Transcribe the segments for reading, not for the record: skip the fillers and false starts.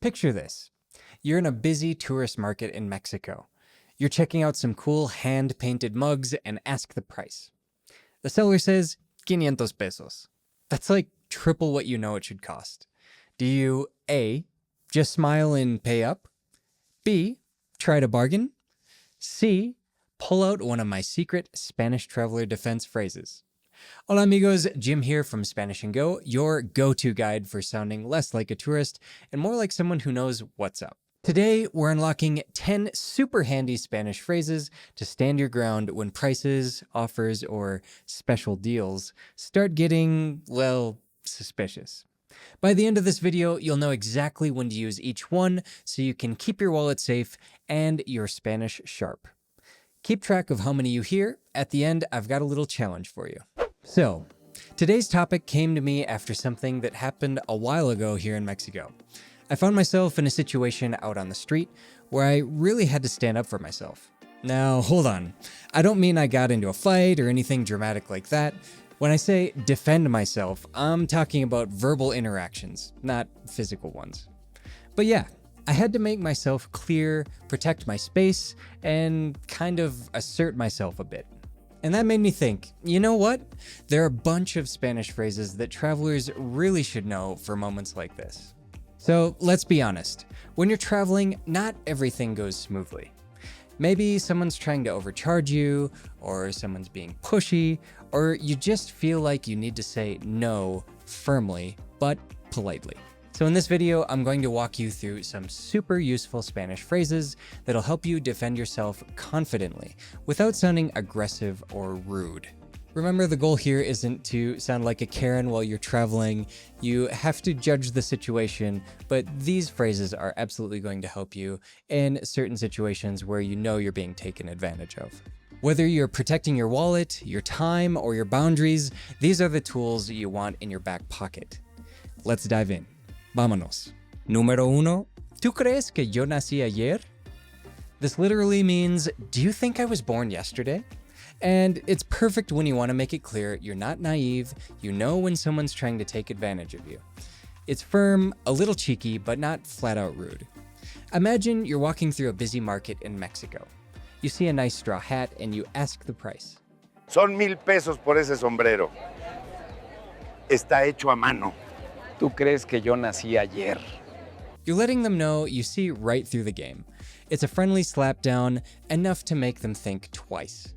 Picture this. You're in a busy tourist market in Mexico. You're checking out some cool hand-painted mugs and ask the price. The seller says, 500 pesos. That's like triple what you know it should cost. Do you A, just smile and pay up? B, try to bargain? C, pull out one of my secret Spanish traveler defense phrases? Hola amigos, Jim here from Spanish and Go, your go-to guide for sounding less like a tourist and more like someone who knows what's up. Today, we're unlocking 10 super handy Spanish phrases to stand your ground when prices, offers, or special deals start getting, well, suspicious. By the end of this video, you'll know exactly when to use each one so you can keep your wallet safe and your Spanish sharp. Keep track of how many you hear. At the end, I've got a little challenge for you. So, today's topic came to me after something that happened a while ago here in Mexico. I found myself in a situation out on the street where I really had to stand up for myself. Now, hold on. I don't mean I got into a fight or anything dramatic like that. When I say defend myself, I'm talking about verbal interactions, not physical ones. But yeah, I had to make myself clear, protect my space, and kind of assert myself a bit. And that made me think, you know what? There are a bunch of Spanish phrases that travelers really should know for moments like this. So let's be honest, when you're traveling, not everything goes smoothly. Maybe someone's trying to overcharge you, or someone's being pushy, or you just feel like you need to say no firmly, but politely. So in this video, I'm going to walk you through some super useful Spanish phrases that'll help you defend yourself confidently without sounding aggressive or rude. Remember, the goal here isn't to sound like a Karen while you're traveling. You have to judge the situation, but these phrases are absolutely going to help you in certain situations where you know you're being taken advantage of. Whether you're protecting your wallet, your time, or your boundaries, these are the tools you want in your back pocket. Let's dive in. Vámonos. Número 1. ¿Tú crees que yo nací ayer? This literally means, do you think I was born yesterday? And it's perfect when you want to make it clear you're not naive, you know when someone's trying to take advantage of you. It's firm, a little cheeky, but not flat out rude. Imagine you're walking through a busy market in Mexico. You see a nice straw hat and you ask the price. Son 1,000 pesos por ese sombrero. Está hecho a mano. ¿Tú crees que yo nací ayer? You're letting them know you see right through the game. It's a friendly slap down, enough to make them think twice.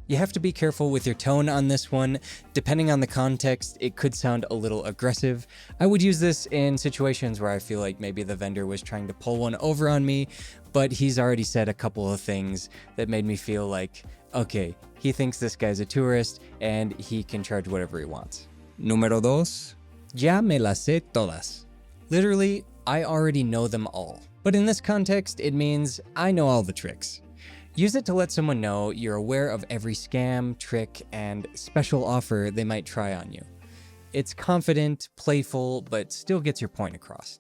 You have to be careful with your tone on this one. Depending on the context, it could sound a little aggressive. I would use this in situations where I feel like maybe the vendor was trying to pull one over on me, but he's already said a couple of things that made me feel like, okay, he thinks this guy's a tourist and he can charge whatever he wants. Número 2. Ya me las sé todas. Literally, I already know them all. But in this context, it means I know all the tricks. Use it to let someone know you're aware of every scam, trick, and special offer they might try on you. It's confident, playful, but still gets your point across.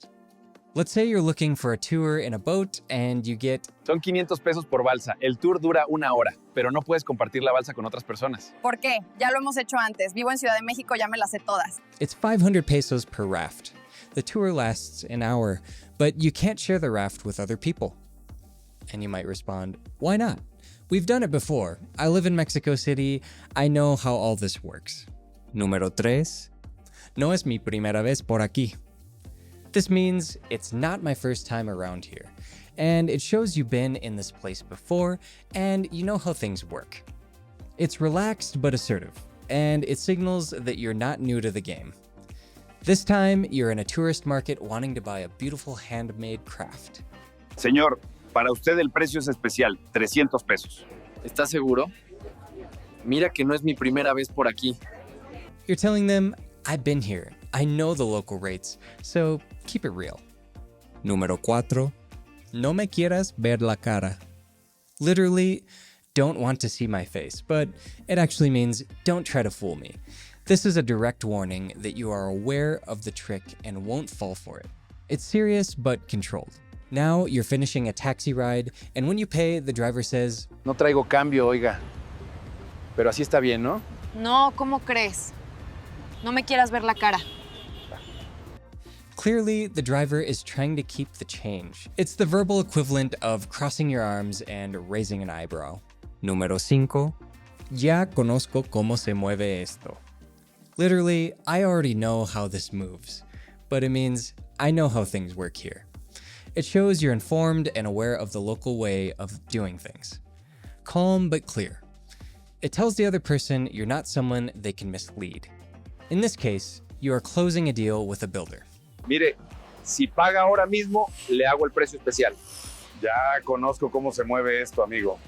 Let's say you're looking for a tour in a boat and you get Son 500 pesos por balsa. El tour dura 1 hora, pero no puedes compartir la balsa con otras personas. ¿Por qué? Ya lo hemos hecho antes. Vivo en Ciudad de México, ya me las sé todas. It's 500 pesos per raft. The tour lasts an hour, but you can't share the raft with other people. And you might respond, why not? We've done it before. I live in Mexico City. I know how all this works. Número 3. No es mi primera vez por aquí. This means it's not my first time around here. And it shows you've been in this place before and you know how things work. It's relaxed but assertive, and it signals that you're not new to the game. This time, you're in a tourist market wanting to buy a beautiful handmade craft. Señor, para usted el precio es especial, 300 pesos. ¿Estás seguro? Mira que no es mi primera vez por aquí. You're telling them, I've been here. I know the local rates, so keep it real. Número 4. No me quieras ver la cara. Literally, don't want to see my face, but it actually means don't try to fool me. This is a direct warning that you are aware of the trick and won't fall for it. It's serious but controlled. Now you're finishing a taxi ride, and when you pay, the driver says, No traigo cambio, oiga. Pero así está bien, ¿no? No, ¿cómo crees? No me quieras ver la cara. Clearly, the driver is trying to keep the change. It's the verbal equivalent of crossing your arms and raising an eyebrow. Número 5. Ya conozco cómo se mueve esto. Literally, I already know how this moves, but it means I know how things work here. It shows you're informed and aware of the local way of doing things. Calm but clear. It tells the other person you're not someone they can mislead. In this case, you are closing a deal with a builder. Mire, si paga ahora mismo, le hago el precio especial. Ya conozco cómo se mueve esto, amigo.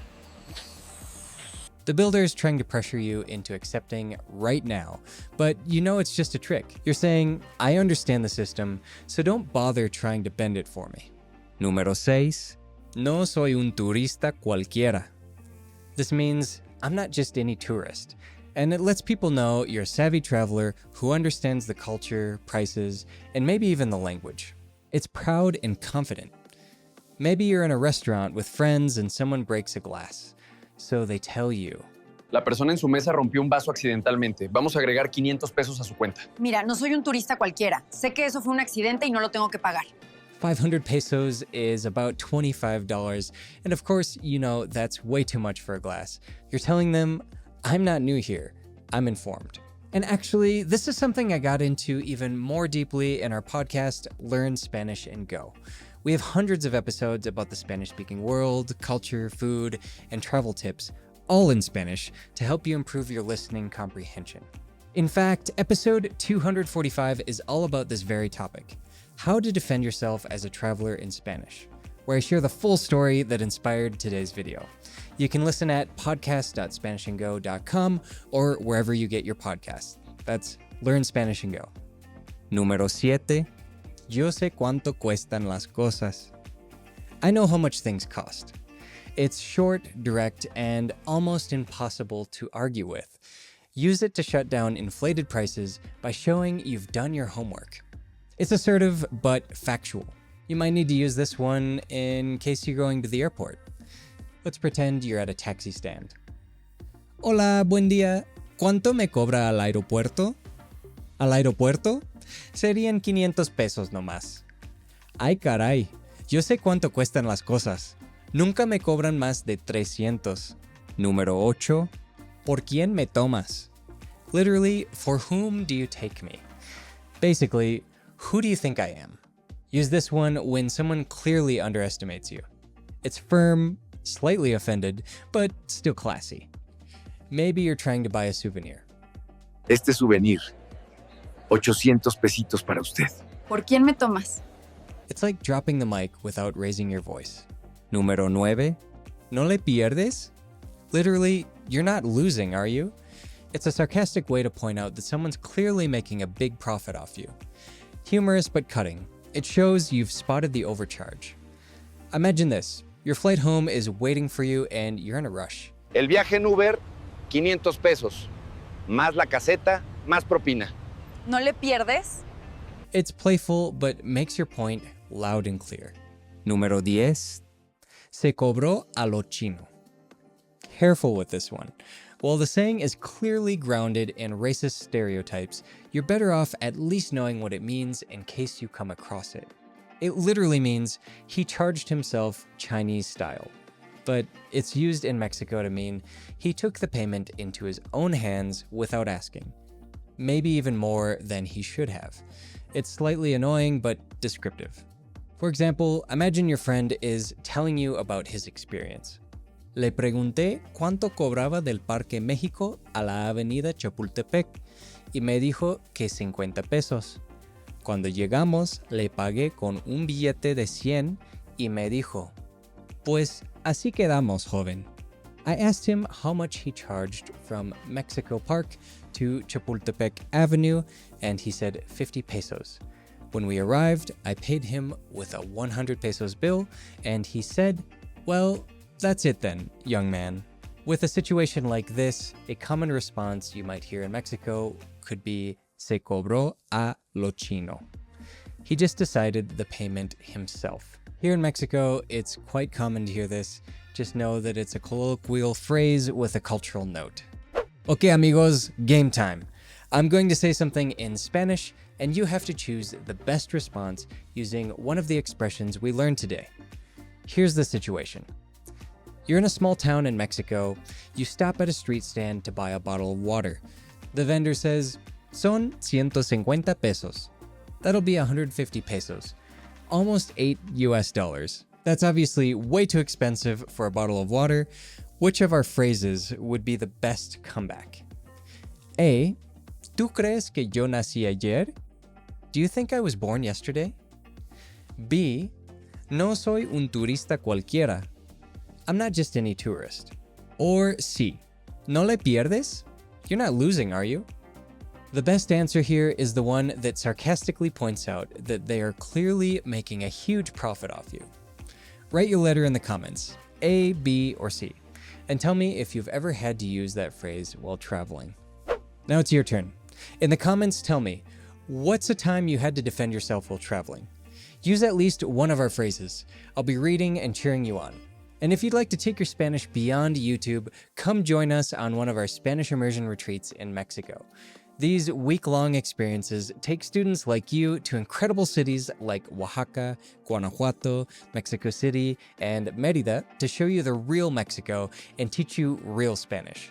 The builder is trying to pressure you into accepting right now, but you know it's just a trick. You're saying, I understand the system, so don't bother trying to bend it for me. Número 6. No soy un turista cualquiera. This means I'm not just any tourist, and it lets people know you're a savvy traveler who understands the culture, prices, and maybe even the language. It's proud and confident. Maybe you're in a restaurant with friends and someone breaks a glass. So they tell you. La persona en su mesa rompió un vaso accidentalmente. Vamos a agregar 500 pesos a su cuenta. Mira, no soy un turista cualquiera. Sé que eso fue un accidente y no lo tengo que pagar. 500 pesos is about $25, and of course, you know that's way too much for a glass. You're telling them, I'm not new here, I'm informed. And actually, this is something I got into even more deeply in our podcast, Learn Spanish and Go. We have hundreds of episodes about the Spanish-speaking world, culture, food, and travel tips, all in Spanish, to help you improve your listening comprehension. In fact, episode 245 is all about this very topic, how to defend yourself as a traveler in Spanish, where I share the full story that inspired today's video. You can listen at podcast.spanishandgo.com or wherever you get your podcasts. That's Learn Spanish and Go. Número 7. Yo sé cuánto cuestan las cosas. I know how much things cost. It's short, direct, and almost impossible to argue with. Use it to shut down inflated prices by showing you've done your homework. It's assertive but factual. You might need to use this one in case you're going to the airport. Let's pretend you're at a taxi stand. Hola, buen día. ¿Cuánto me cobra al aeropuerto? ¿Al aeropuerto? Serían 500 pesos nomás. Ay, caray. Yo sé cuánto cuestan las cosas. Nunca me cobran más de 300. Número 8. ¿Por quién me tomas? Literally, for whom do you take me? Basically, who do you think I am? Use this one when someone clearly underestimates you. It's firm, slightly offended, but still classy. Maybe you're trying to buy a souvenir. Este souvenir, 800 pesitos para usted. ¿Por quién me tomas? It's like dropping the mic without raising your voice. Número 9. ¿No le pierdes? Literally, you're not losing, are you? It's a sarcastic way to point out that someone's clearly making a big profit off you. Humorous but cutting. It shows you've spotted the overcharge. Imagine this. Your flight home is waiting for you and you're in a rush. El viaje en Uber, 500 pesos. Más la caseta, más propina. ¿No le pierdes? It's playful but makes your point loud and clear. Número 10. Se cobró a lo chino. Careful with this one. While the saying is clearly grounded in racist stereotypes, you're better off at least knowing what it means in case you come across it. It literally means he charged himself Chinese style. But it's used in Mexico to mean he took the payment into his own hands without asking. Maybe even more than he should have. It's slightly annoying but descriptive. For example, imagine your friend is telling you about his experience. Le pregunté cuánto cobraba del Parque México a la Avenida Chapultepec y me dijo que 50 pesos. Cuando llegamos, le pagué con un billete de 100 y me dijo, pues así quedamos, joven. I asked him how much he charged from Mexico Park to Chapultepec Avenue, and he said 50 pesos. When we arrived, I paid him with a 100 pesos bill, and he said, well, that's it then, young man. With a situation like this, a common response you might hear in Mexico could be se cobró a lo chino. He just decided the payment himself. Here in Mexico, it's quite common to hear this. Just know that it's a colloquial phrase with a cultural note. Okay, amigos, game time. I'm going to say something in Spanish, and you have to choose the best response using one of the expressions we learned today. Here's the situation. You're in a small town in Mexico. You stop at a street stand to buy a bottle of water. The vendor says, "Son 150 pesos." That'll be 150 pesos, almost $8. That's obviously way too expensive for a bottle of water. Which of our phrases would be the best comeback? A. ¿Tú crees que yo nací ayer? Do you think I was born yesterday? B. No soy un turista cualquiera. I'm not just any tourist. Or C. ¿No le pierdes? You're not losing, are you? The best answer here is the one that sarcastically points out that they are clearly making a huge profit off you. Write your letter in the comments, A, B, or C, and tell me if you've ever had to use that phrase while traveling. Now it's your turn. In the comments, tell me, what's a time you had to defend yourself while traveling? Use at least one of our phrases. I'll be reading and cheering you on. And if you'd like to take your Spanish beyond YouTube, come join us on one of our Spanish immersion retreats in Mexico. These week-long experiences take students like you to incredible cities like Oaxaca, Guanajuato, Mexico City, and Mérida to show you the real Mexico and teach you real Spanish.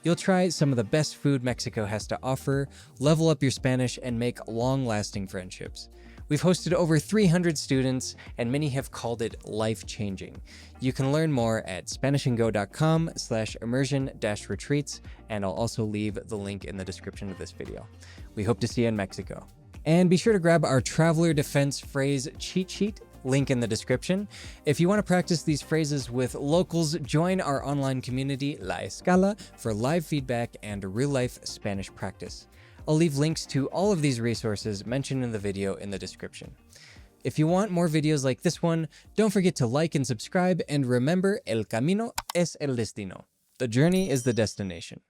You'll try some of the best food Mexico has to offer, level up your Spanish, and make long-lasting friendships. We've hosted over 300 students, and many have called it life-changing. You can learn more at SpanishAndGo.com/immersion-retreats, and I'll also leave the link in the description of this video. We hope to see you in Mexico. And be sure to grab our Traveler Defense Phrase Cheat Sheet, link in the description. If you want to practice these phrases with locals, join our online community, La Escala, for live feedback and real-life Spanish practice. I'll leave links to all of these resources mentioned in the video in the description. If you want more videos like this one, don't forget to like and subscribe, and remember, el camino es el destino. The journey is the destination.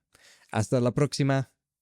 Hasta la próxima.